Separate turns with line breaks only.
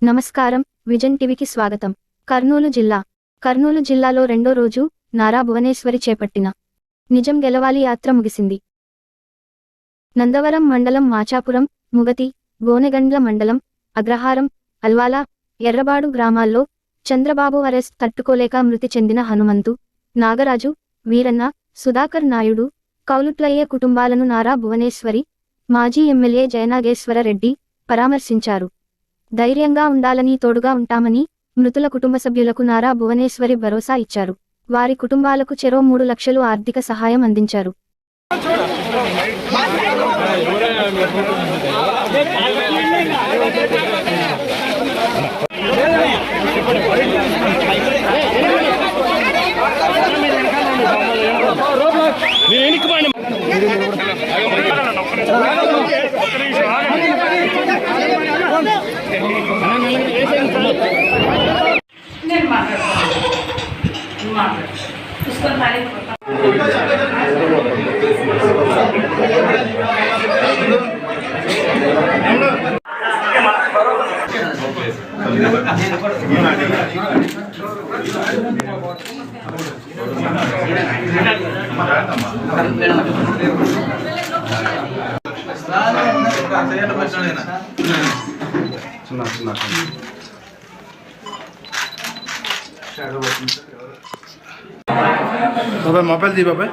నమస్కారం, విజన్ టీవీకి స్వాగతం. కర్నూలు జిల్లాలో రెండో రోజు నారా భువనేశ్వరి చేపట్టిన నిజం గెలవాలి యాత్ర ముగిసింది. నందవరం మండలం మాచాపురం, ముగతి, గోనెగండ్ల మండలం, అగ్రహారం, అల్వాల, ఎర్రబాడు గ్రామాల్లో చంద్రబాబు అరెస్ట్ తట్టుకోలేక మృతి చెందిన హనుమంతు, నాగరాజు, వీరన్న, సుధాకర్ నాయుడు, కౌలుట్లయ్య కుటుంబాలను నారా భువనేశ్వరి, మాజీ ఎమ్మెల్యే జయనాగేశ్వర రెడ్డి పరామర్శించారు. ధైర్యంగా ఉండాలని, తోడుగా ఉంటామని మృతుల కుటుంబ సభ్యులకు నారా భువనేశ్వరి భరోసా ఇచ్చారు. వారి కుటుంబాలకు చెరో 3 లక్షలు ఆర్థిక సహాయం అందించారు.
बाबा मोबाइल दी बाबा